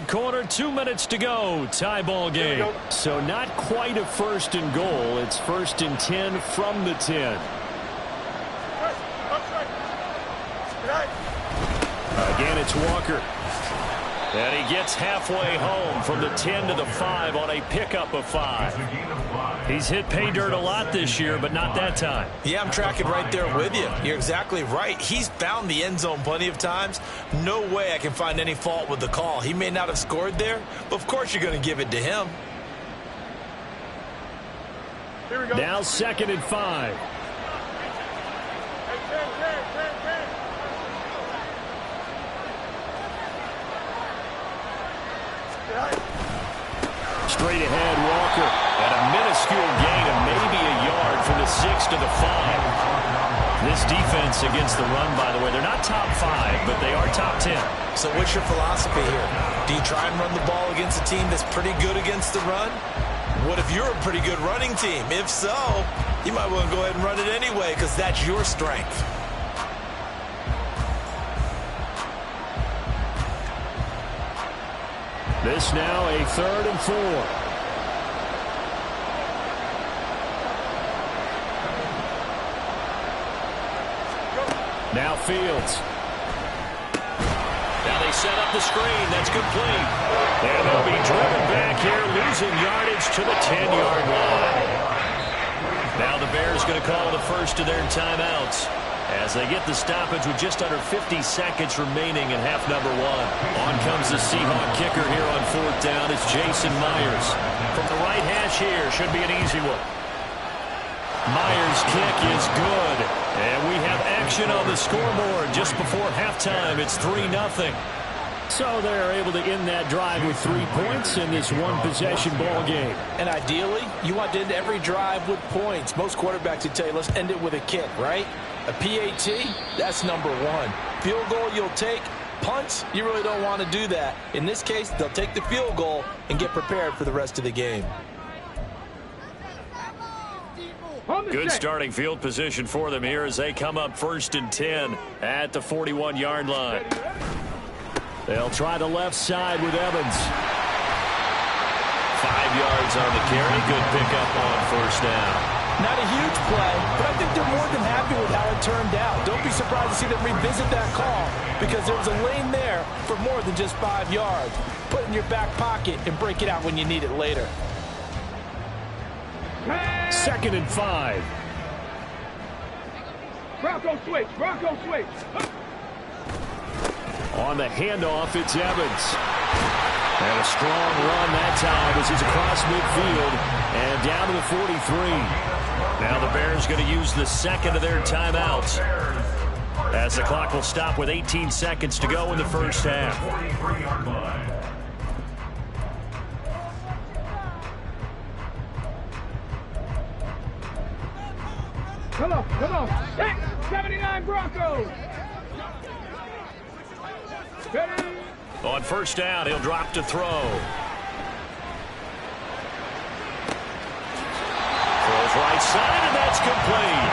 Corner, 2 minutes to go. Tie ball game. So not quite a 1st and goal. It's 1st and 10 from the 10. Again, it's Walker. And he gets halfway home from the 10 to the 5 on a pickup of 5. He's hit pay dirt a lot this year, but not that time. Yeah, I'm tracking right there with you. You're exactly right. He's found the end zone plenty of times. No way I can find any fault with the call. He may not have scored there, but of course you're going to give it to him. Here we go. Now 2nd and 5. Straight ahead, Walker. And a minuscule gain of maybe a yard from the 6 to the 5. This defense against the run, by the way, they're not top 5, but they are top 10. So what's your philosophy here? Do you try and run the ball against a team that's pretty good against the run? What if you're a pretty good running team? If so, you might want to go ahead and run it anyway because that's your strength. This now a 3rd and 4. Now Fields. Now they set up the screen. That's complete. And they'll be driven back here, losing yardage to the 10-yard line. Now the Bears going to call the first of their timeouts as they get the stoppage with just under 50 seconds remaining in half number 1. On comes the Seahawk kicker here on 4th down. It's Jason Myers. From the right hash here, should be an easy one. Myers' kick is good. And we have action on the scoreboard just before halftime. It's 3-0. So they're able to end that drive with 3 points in this one-possession ball game. And ideally, you want to end every drive with points. Most quarterbacks would tell you, let's end it with a kick, right? A PAT, that's number 1. Field goal you'll take. Punts, you really don't want to do that. In this case, they'll take the field goal and get prepared for the rest of the game. Good starting field position for them here as they come up 1st and 10 at the 41-yard line. They'll try the left side with Evans. 5 yards on the carry. Good pickup on 1st down. Not a huge play, but I think they're more than happy with how it turned out. Don't be surprised to see them revisit that call because there was a lane there for more than just 5 yards. Put it in your back pocket and break it out when you need it later. 2nd and 5. Bronco switch. Bronco switch. On the handoff, it's Evans. And a strong run that time as he's across midfield and down to the 43. Now the Bears going to use the 2nd of their timeouts as the clock will stop with 18 seconds to go in the 1st half. Come on. 79 Broncos. Ready? On 1st down, he'll drop to throw. Throws right side, and that's complete.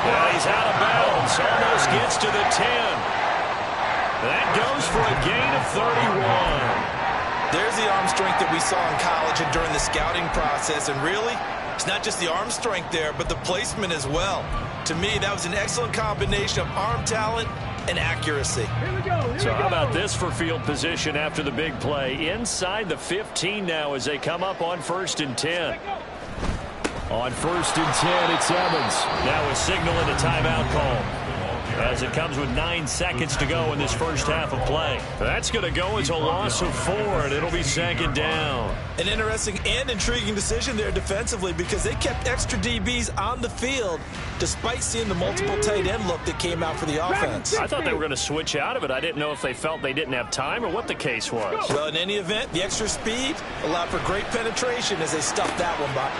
Yeah, he's out of bounds. Almost gets to the 10. That goes for a gain of 31. There's the arm strength that we saw in college and during the scouting process. And really, it's not just the arm strength there, but the placement as well. To me, that was an excellent combination of arm talent and accuracy. So how about this for field position after the big play? Inside the 15 now as they come up on 1st and 10. On 1st and 10, it's Evans. Now a signal and a timeout call as it comes with 9 seconds to go in this 1st half of play. That's going to go as a loss of 4, and it'll be 2nd down. An interesting and intriguing decision there defensively because they kept extra DBs on the field despite seeing the multiple tight end look that came out for the offense. I thought they were going to switch out of it. I didn't know if they felt they didn't have time or what the case was. Well, in any event, the extra speed allowed for great penetration as they stuffed that one by.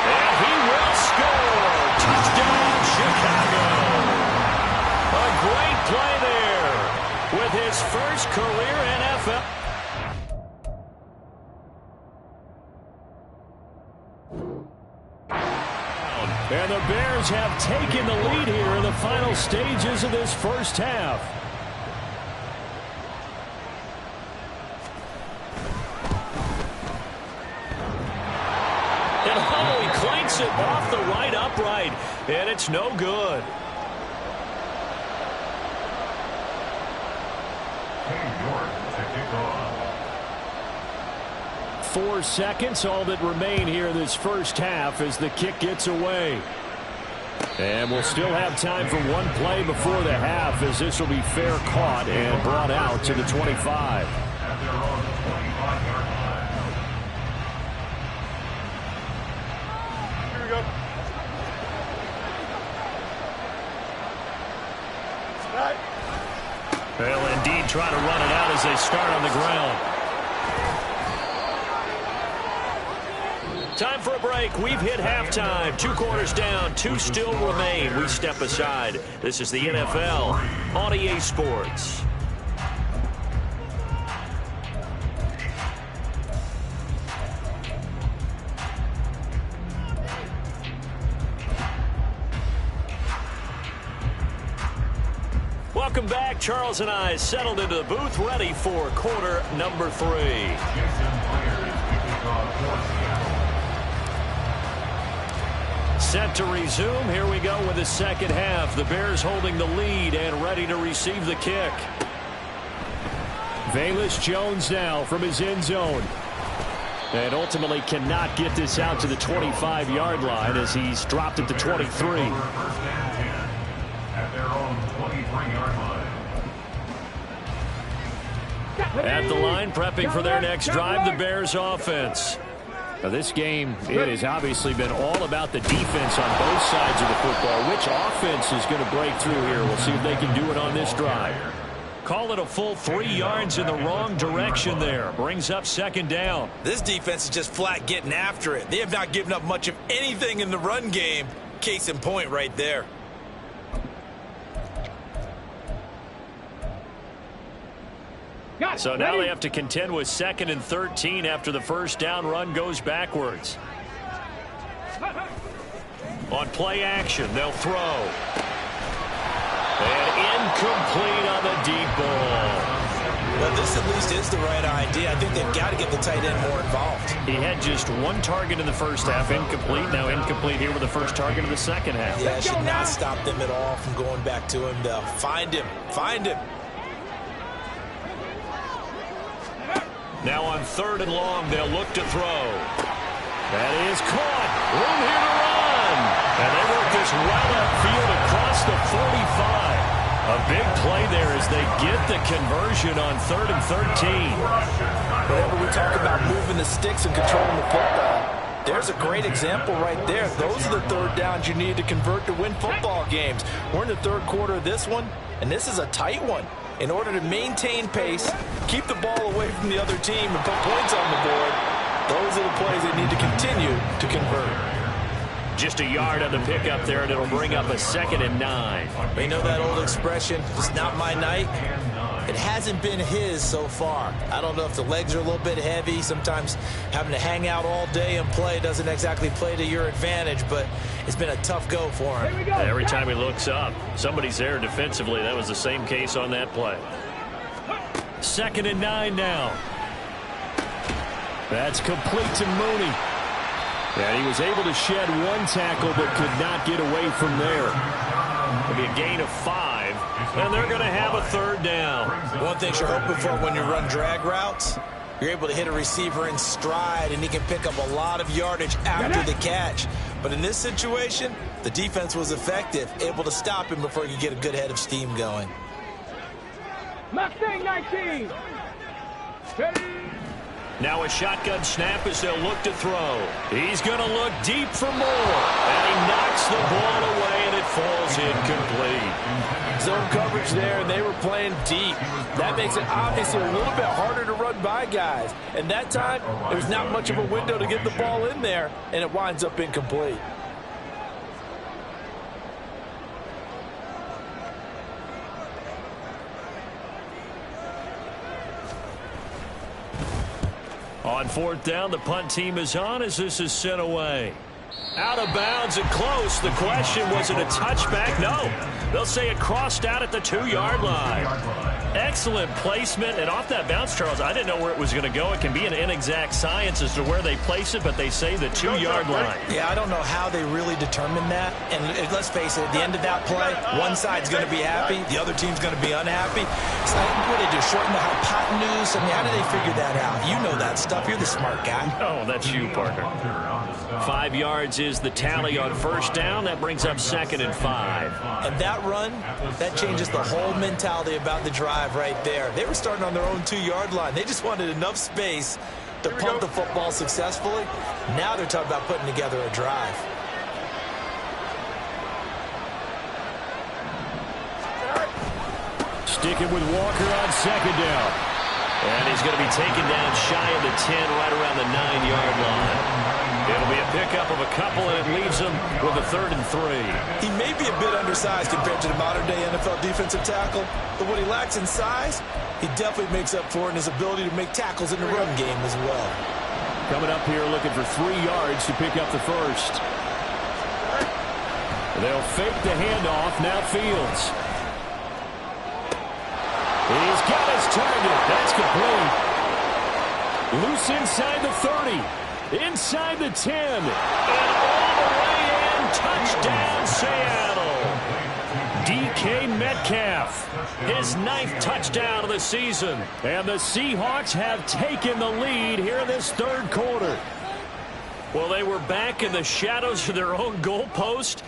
And he will score. Touchdown, Chicago. A great play there with his first career NFL. And the Bears have taken the lead here in the final stages of this 1st half. And oh, he clanks it off the right upright, and it's no good. 4 seconds, all that remain here this first half as the kick gets away. And we'll still have time for one play before the half, as this will be fair caught and brought out to the 25. Here we go. They'll indeed try to run it out as they start on the ground. Time for a break. We've hit halftime. 2 quarters down. 2 still remain. We step aside. This is the NFL on EA Sports. Welcome back. Charles and I settled into the booth, ready for quarter number 3. Set to resume. Here we go with the second half. The Bears holding the lead and ready to receive the kick. Velus Jones now from his end zone. And ultimately cannot get this out to the 25-yard line as he's dropped at the 23. At their own 23-yard line. At the line, prepping for their next drive, the Bears offense. Now this game, it has obviously been all about the defense on both sides of the football. Which offense is going to break through here? We'll see if they can do it on this drive. Call it a full 3 yards in the wrong direction there. Brings up second down. This defense is just flat getting after it. They have not given up much of anything in the run game. Case in point right there. So now they have to contend with 2nd and 13 after the first down run goes backwards. On play action, they'll throw. And incomplete on the deep ball. Well, this at least is the right idea. I think they've got to get the tight end more involved. He had just 1 target in the first half, incomplete. Now incomplete here with the first target of the second half. Yeah, it should not stop them at all from going back to him. They'll find him. Find him. Now on 3rd and long, they'll look to throw. That is caught. Room here to run. And they work this right upfield across the 45. A big play there as they get the conversion on 3rd and 13. Whenever we talk about moving the sticks and controlling the football, there's a great example right there. Those are the 3rd downs you need to convert to win football games. We're in the 3rd quarter of this one, and this is a tight one. In order to maintain pace, keep the ball away from the other team, and put points on the board, those are the plays they need to continue to convert. Just a yard on the pickup there, and it'll bring up a 2nd and 9. You know that old expression, it's not my night? It hasn't been his so far. I don't know if the legs are a little bit heavy. Sometimes having to hang out all day and play doesn't exactly play to your advantage, but it's been a tough go for him. Every time he looks up, somebody's there defensively. That was the same case on that play. 2nd and 9 now. That's complete to Mooney. And he was able to shed 1 tackle but could not get away from there. It'll be a gain of 5, and they're going to have a 3rd down. One thing you're hoping for when you run drag routes, you're able to hit a receiver in stride, and he can pick up a lot of yardage after the catch. But in this situation, the defense was effective, able to stop him before he could get a good head of steam going. Mustang 19. Now a shotgun snap as they'll look to throw. He's going to look deep for more. And he knocks the ball away, and it falls incomplete. Zone coverage there, and they were playing deep. That makes it obviously a little bit harder to run by guys. And that time, there's not much of a window to get the ball in there, and it winds up incomplete. On 4th down, the punt team is on as this is sent away. Out of bounds and close. The question, was it a touchback? No. They'll say it crossed out at the 2-yard line. Excellent placement, and off that bounce, Charles, I didn't know where it was going to go. It can be an inexact science as to where they place it, but they say the 2-yard line. Yeah, I don't know how they really determine that. And let's face it, at the end of that play, one side's going to be happy, the other team's going to be unhappy. So what do they do, shorten the hypotenuse? I mean, how do they figure that out? You know that stuff. You're the smart guy. Oh, that's you, partner. 5 yards is the tally on first down. That brings up 2nd and 5. And that run, that changes the whole mentality about the drive right there. They were starting on their own 2-yard line. They just wanted enough space to pump the football successfully. Now they're talking about putting together a drive. Sticking with Walker on 2nd down. And he's going to be taken down shy of the 10, right around the 9-yard line. It'll be a pickup of a couple, and it leaves him with a 3rd and 3. He may be a bit undersized compared to the modern-day NFL defensive tackle, but what he lacks in size, he definitely makes up for in his ability to make tackles in the run game as well. Coming up here looking for 3 yards to pick up the first. They'll fake the handoff. Now Fields. He's got his target. That's complete. Loose inside the 30. Inside the 10. And all the way in. Touchdown, Seattle. DK Metcalf. His 9th touchdown of the season. And the Seahawks have taken the lead here in this 3rd quarter. Well, they were back in the shadows of their own goalpost,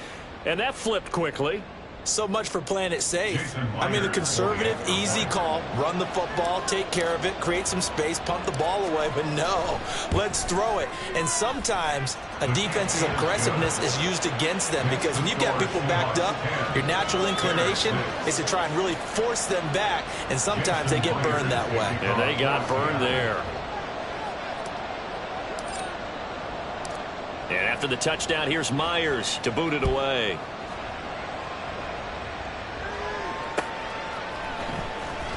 and that flipped quickly. So much for playing it safe. I mean, the conservative, easy call, run the football, take care of it, create some space, pump the ball away, but no, let's throw it. And sometimes a defense's aggressiveness is used against them because when you've got people backed up, your natural inclination is to try and really force them back, and sometimes they get burned that way. And they got burned there. And after the touchdown, here's Myers to boot it away.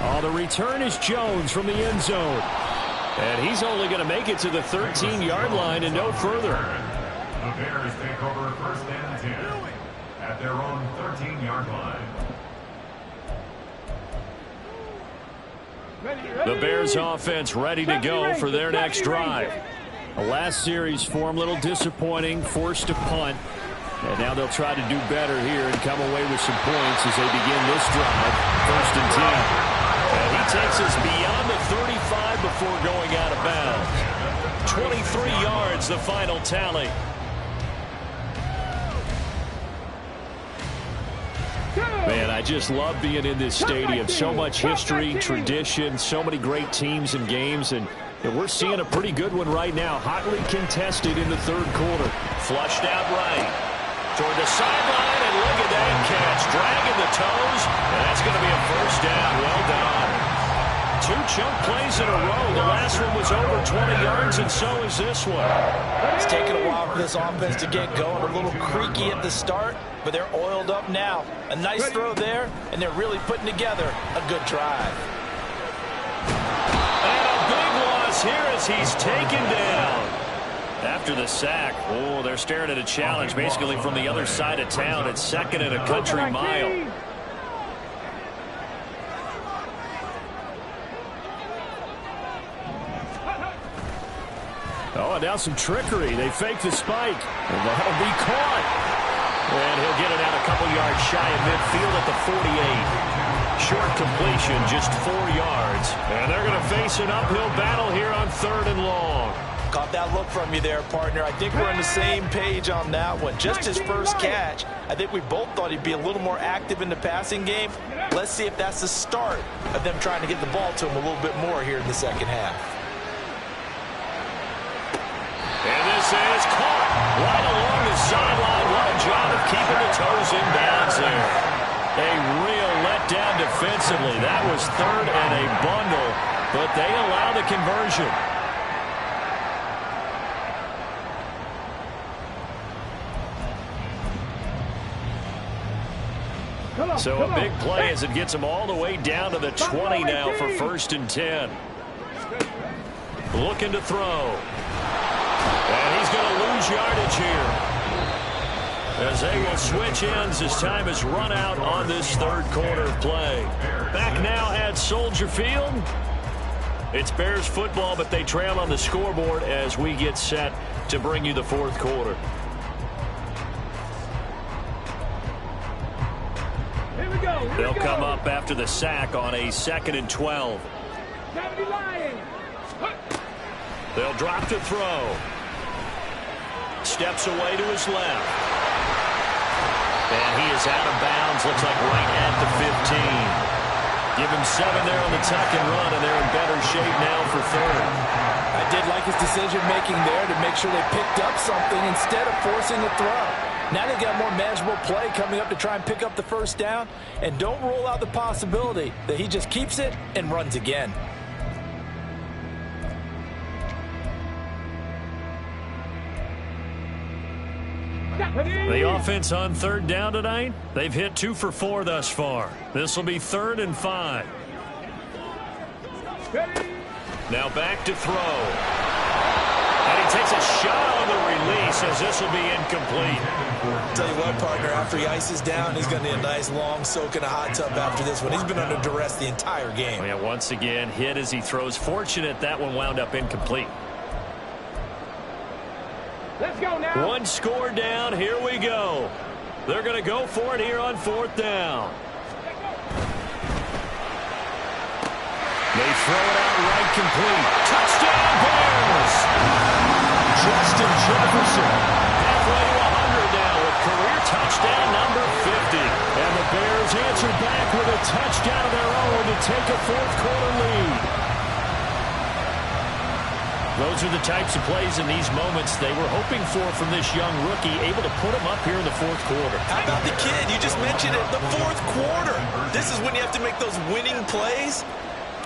Oh, the return is Jones from the end zone. And he's only going to make it to the 13-yard line and no further. The Bears take over 1st and 10 at their own 13-yard line. The Bears offense ready to go for their next drive. The last series for them, a little disappointing, forced to punt. And now they'll try to do better here and come away with some points as they begin this drive. 1st and 10. And he takes us beyond the 35 before going out of bounds. 23 yards, the final tally. Man, I just love being in this stadium. So much history, tradition, so many great teams and games, and we're seeing a pretty good one right now. Hotly contested in the 3rd quarter. Flushed out right. Toward the sideline, and look at that catch. Dragging the toes, and that's going to be a 1st down. Well done. 2 chunk plays in a row. The last one was over 20 yards, and so is this one. It's taken a while for this offense to get going. A little creaky at the start, but they're oiled up now. A nice throw there, and they're really putting together a good drive. And a big loss here as he's taken down. After the sack, oh, they're staring at a challenge basically from the other side of town. It's 2nd and a country mile. Oh, and now some trickery. They fake the spike, and that'll be caught. And he'll get it out a couple yards shy of midfield at the 48. Short completion, just 4 yards. And they're going to face an uphill battle here on 3rd and long. Caught that look from you there, partner. I think we're on the same page on that one. Just his first catch. I think we both thought he'd be a little more active in the passing game. Let's see if that's the start of them trying to get the ball to him a little bit more here in the 2nd half. And this is caught right along the sideline. What a job of keeping the toes in bounds there. A real letdown defensively. That was 3rd and a bundle, but they allow the conversion. So a big play as it gets him all the way down to the 20 now for 1st and 10. Looking to throw. And he's going to lose yardage here. as they will switch ends as time has run out on this third quarter of play. Back now at Soldier Field. It's Bears football, but they trail on the scoreboard as we get set to bring you the fourth quarter. Here we go. They'll come up after the sack on a 2nd and 12. 70 Lions. They'll drop to throw. Steps away to his left. And he is out of bounds, looks like right at the 15. Give him 7 there on the tuck and run, and they're in better shape now for third. I did like his decision-making there to make sure they picked up something instead of forcing a throw. Now they've got more manageable play coming up to try and pick up the first down, and don't rule out the possibility that he just keeps it and runs again. The offense on third down tonight, they've hit 2 for 4 thus far. This will be 3rd and 5. Now back to throw. And he takes a shot on the release as this will be incomplete. Tell you what, partner, after he ices down, he's going to need a nice long soak in a hot tub after this one. He's been under duress the entire game. Yeah, once again, hit as he throws. Fortunate that one wound up incomplete. Let's go now. 1 score down. Here we go. They're going to go for it here on 4th down. They throw it out right complete. Touchdown Bears! Justin Jefferson halfway to 100 now with career touchdown number 50. And the Bears answer back with a touchdown of their own to take a fourth quarter lead. Those are the types of plays in these moments they were hoping for from this young rookie, able to put him up here in the fourth quarter. How about the kid? You just mentioned it, the fourth quarter. This is when you have to make those winning plays.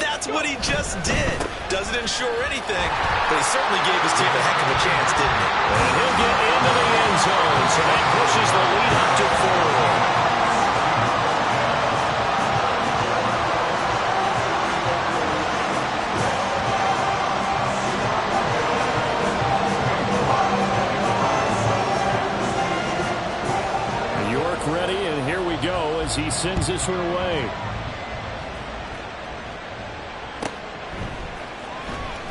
That's what he just did. Doesn't ensure anything, but he certainly gave his team a heck of a chance, didn't he? And he'll get into the end zone, so that pushes the lead up to 4. Ready, and here we go as he sends this one away.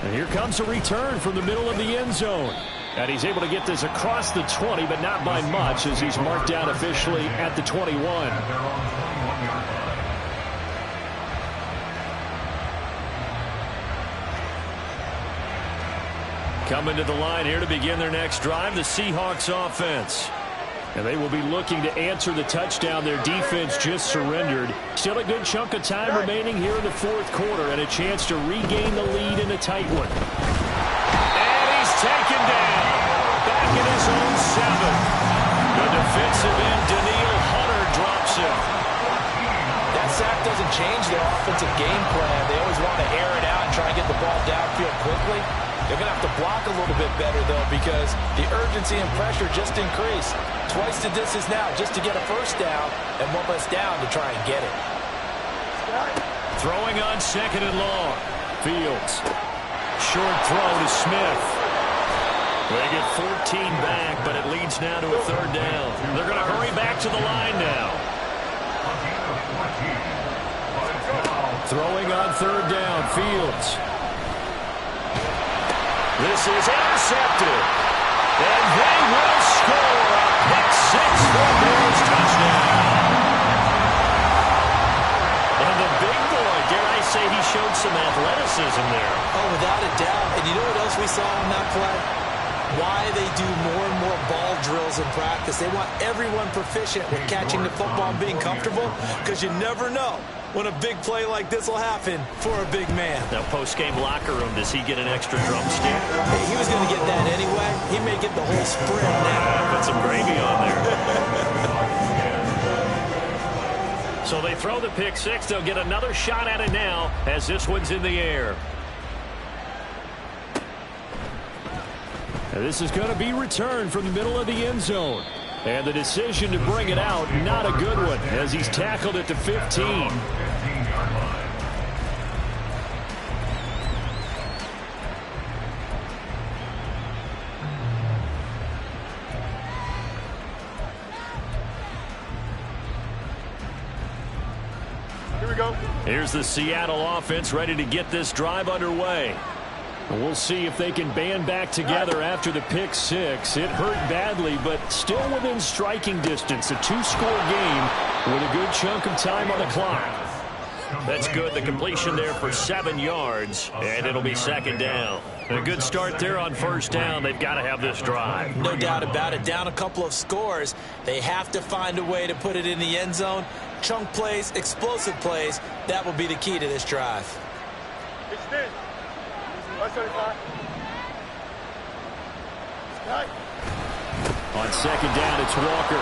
And here comes a return from the middle of the end zone. And he's able to get this across the 20, but not by much as he's marked down officially at the 21. Coming to the line here to begin their next drive, the Seahawks offense. And they will be looking to answer the touchdown their defense just surrendered. Still a good chunk of time remaining here in the fourth quarter and a chance to regain the lead in a tight one. And he's taken down. Back in his own 7. The defensive end, Daniil Hunter, drops him. That sack doesn't change their offensive game plan. They always want to air it out and try and get the ball downfield quickly. They're going to have to block a little bit better, though, because the urgency and pressure just increased. Twice the distance now just to get a first down and 1 less down to try and get it. Throwing on 2nd and long. Fields. Short throw to Smith. They get 14 back, but it leads now to a 3rd down. They're going to hurry back to the line now. Throwing on 3rd down. Fields. This is intercepted. And they will score a pick 6 for Bears touchdown. And the big boy, dare I say, he showed some athleticism there. Oh, without a doubt. And you know what else we saw on that play? Why they do more and more ball drills in practice. They want everyone proficient with catching the football and being comfortable, because you never know when a big play like this will happen for a big man. Now, post-game locker room, does he get an extra drumstick? Hey, he was going to get that anyway. He may get the whole spread now. Put some gravy on there. So they throw the pick 6. They'll get another shot at it now as this one's in the air. And this is going to be returned from the middle of the end zone. And the decision to bring it out, not a good one, as he's tackled at the 15. we go. Here's the Seattle offense ready to get this drive underway. We'll see if they can band back together after the pick six. It hurt badly, but still within striking distance. A two-score game with a good chunk of time on the clock. That's good. The completion there for 7 yards, and it'll be second down. A good start there on first down. They've got to have this drive. No doubt about it. Down a couple of scores. They have to find a way to put it in the end zone. Chunk plays, explosive plays. That will be the key to this drive. Extend. 175. On second down, it's Walker.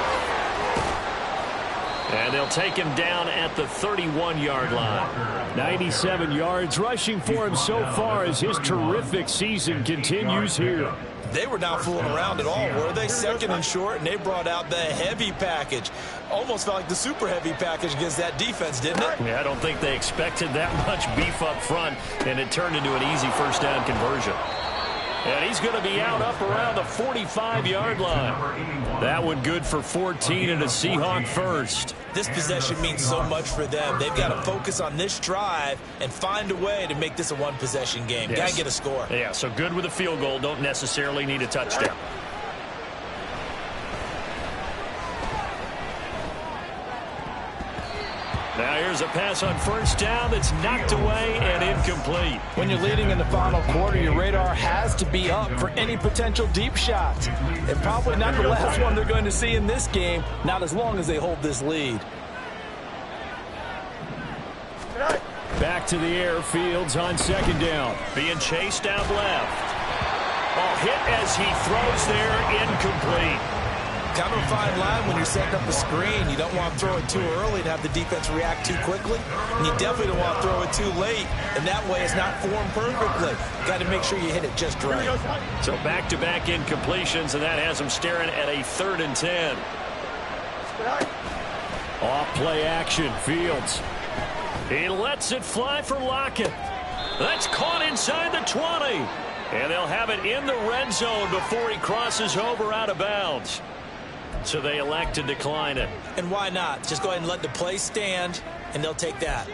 And they'll take him down at the 31-yard line. 97 yards rushing for him so far as his terrific season continues here. They were not fooling around at all, were they? Second and short, and they brought out the heavy package. Almost felt like the super heavy package against that defense, didn't it? Yeah, I don't think they expected that much beef up front, and it turned into an easy first down conversion. And he's going to be out up around the 45-yard line. That one good for 14 and a Seahawk first. This possession means so much for them. They've got to focus on this drive and find a way to make this a one-possession game. Yes. Got to get a score. Yeah, so good with a field goal. Don't necessarily need a touchdown. Now here's a pass on first down that's knocked away and incomplete. When you're leading in the final quarter, your radar has to be up for any potential deep shots. And probably not the last one they're going to see in this game, not as long as they hold this lead. Back to the air, Fields on second down. Being chased out left. Oh, hit as he throws there, incomplete. Kind of a fine line when you're setting up a screen. You don't want to throw it too early and have the defense react too quickly. And you definitely don't want to throw it too late. And that way it's not formed perfectly. Got to make sure you hit it just right. So back-to-back incompletions, and that has him staring at a 3rd and 10. Off play action, Fields. He lets it fly for Lockett. That's caught inside the 20. And they'll have it in the red zone before he crosses over out of bounds. So they elect to decline it. And why not? Just go ahead and let the play stand, and they'll take that.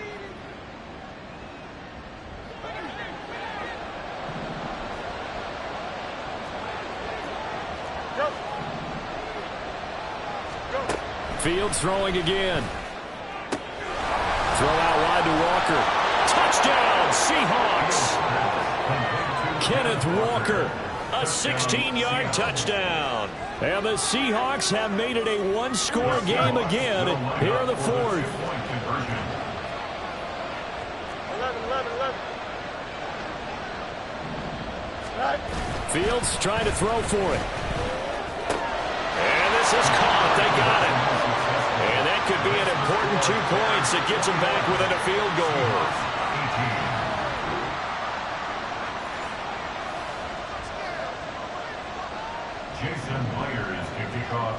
Fields throwing again. Throw out wide to Walker. Touchdown, Seahawks. Kenneth Walker, a 16-yard touchdown. And the Seahawks have made it a one-score game again here in the 4th. 11. Fields trying to throw for it. And this is caught. They got it. And that could be an important 2 points that gets them back within a field goal.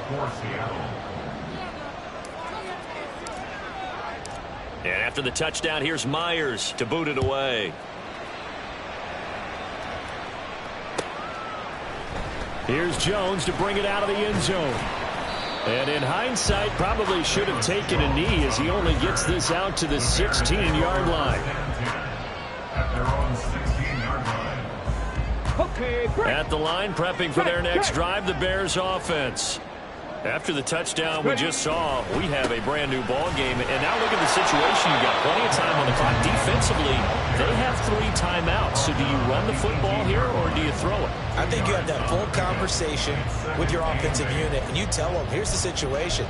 For Seattle. And after the touchdown, here's Myers to boot it away. Here's Jones to bring it out of the end zone. And in hindsight, probably should have taken a knee as he only gets this out to the 16-yard line. At their own 16-yard line. Okay, break. At the line, prepping for their next drive, the Bears offense. After the touchdown we just saw, we have a brand new ball game. And now look at the situation. You've got plenty of time on the clock. Defensively, they have 3 timeouts. So do you run the football here or do you throw it? I think you have that full conversation with your offensive unit, and you tell them, here's the situation.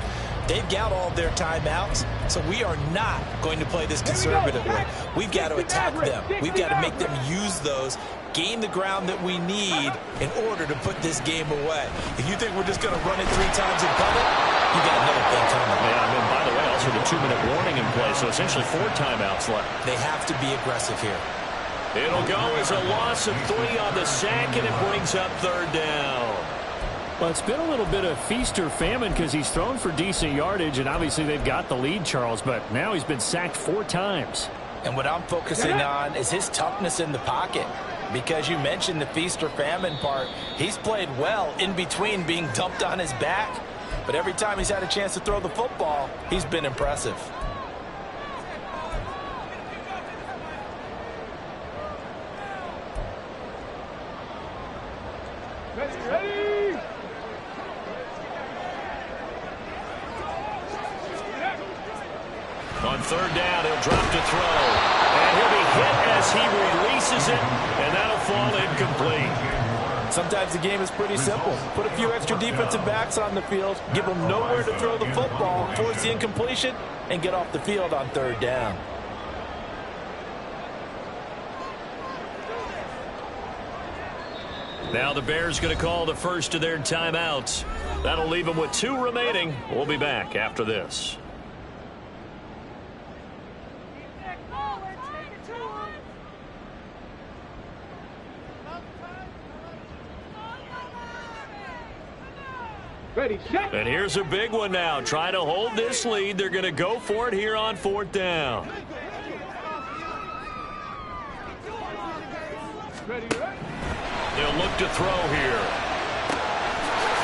They've got all their timeouts, so we are not going to play this conservatively. We've got to attack them. We've got to make them use those, gain the ground that we need in order to put this game away. If you think we're just going to run it 3 times and punt it, you got another thing coming. Yeah, and by the way, also the 2-minute warning in play, so essentially 4 timeouts left. They have to be aggressive here. It'll go as a loss of 3 on the sack, and it brings up 3rd down. Well, it's been a little bit of feast or famine because he's thrown for decent yardage, and obviously they've got the lead, Charles, but now he's been sacked 4 times. And what I'm focusing on is his toughness in the pocket, because you mentioned the feast or famine part. He's played well in between being dumped on his back, but every time he's had a chance to throw the football, he's been impressive. Ready. On third down, he'll drop to throw. And he'll be hit as he releases it, and that'll fall incomplete. Sometimes the game is pretty simple. Put a few extra defensive backs on the field, give them nowhere to throw the football, force the incompletion, and get off the field on third down. Now the Bears going to call the first of their timeouts. That'll leave them with 2 remaining. We'll be back after this. Ready, set. And here's a big one now. Trying to hold this lead. They're going to go for it here on 4th down. Ready, ready. They'll look to throw here.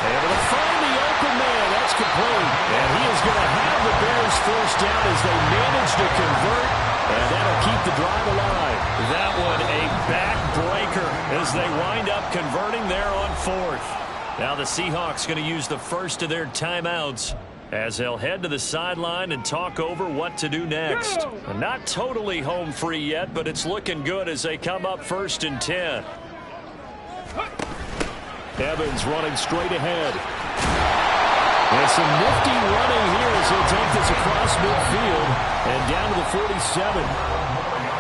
Able to find the open man. That's complete. And he is going to have the Bears first down as they manage to convert. And that'll keep the drive alive. That one a backbreaker as they wind up converting there on 4th. Now the Seahawks going to use the first of their timeouts as they'll head to the sideline and talk over what to do next. Not totally home free yet, but it's looking good as they come up 1st and 10. Evans running straight ahead. And some nifty running here as he'll take this across midfield and down to the 47.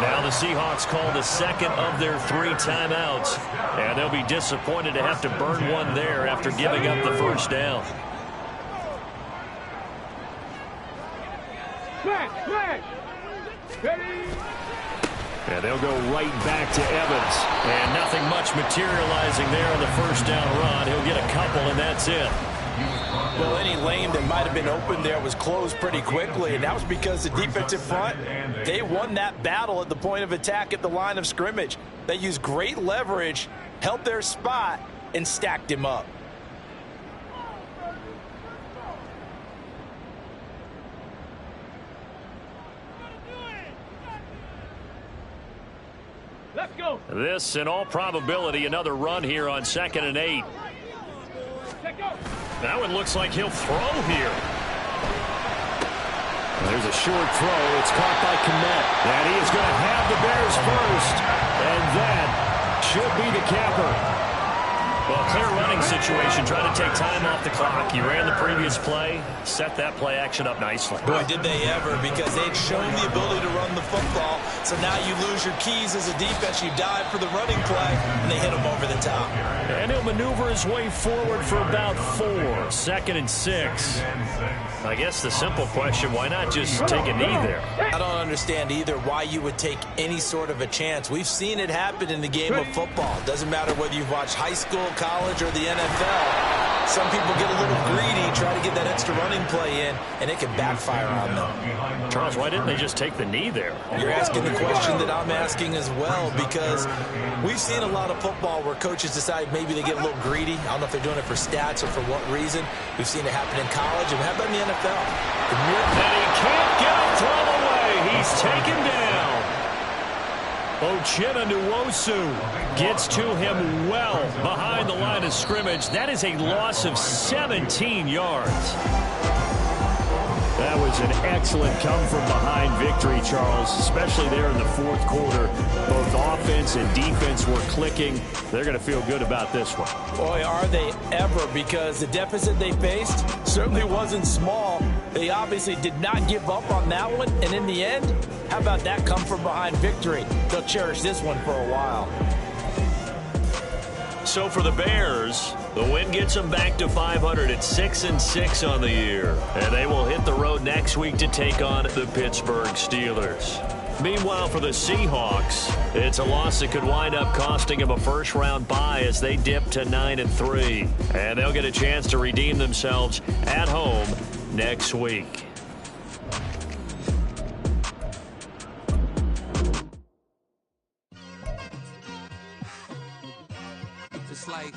Now the Seahawks call the second of their 3 timeouts. And they'll be disappointed to have to burn one there after giving up the first down. Flash. Ready. And they'll go right back to Evans. And nothing much materializing there on the first down run. He'll get a couple, and that's it. Well, any lane that might have been open there was closed pretty quickly, and that was because the defensive front, they won that battle at the point of attack at the line of scrimmage. They used great leverage, held their spot, and stacked him up. Let's go. This, in all probability, another run here on 2nd and 8. Let go. That one looks like he'll throw here. There's a short throw. It's caught by Kmet. And he is going to have the Bears first. And that should be the capper. Well, clear running situation. Trying to take time off the clock. You ran the previous play. Set that play action up nicely. Boy, did they ever, because they'd shown the ability to run the football. So now you lose your keys as a defense. You dive for the running play, and they hit him over the top. And he'll maneuver his way forward for about 4. 2nd and 6. I guess the simple question, why not just take a knee there? I don't understand either why you would take any sort of a chance. We've seen it happen in the game of football. Doesn't matter whether you've watched high school, college, or the NFL. Some people get a little greedy, try to get that extra running play in, and it can backfire on them. Charles, why didn't they just take the knee there? You're asking the question that I'm asking as well, because we've seen a lot of football where coaches decide maybe they get a little greedy. I don't know if they're doing it for stats or for what reason. We've seen it happen in college, and how about in the NFL? And he can't get a throw away. He's taken down. Uchenna Nwosu gets to him well behind the line of scrimmage. That is a loss of 17 yards. That was an excellent come-from-behind victory, Charles, especially there in the 4th quarter. Both offense and defense were clicking. They're going to feel good about this one. Boy, are they ever, because the deficit they faced certainly wasn't small. They obviously did not give up on that one, and in the end, how about that come-from-behind victory? They'll cherish this one for a while. So for the Bears, the win gets them back to 500 at 6-6 on the year. And they will hit the road next week to take on the Pittsburgh Steelers. Meanwhile, for the Seahawks, it's a loss that could wind up costing them a first-round bye as they dip to 9-3. And they'll get a chance to redeem themselves at home next week. Just like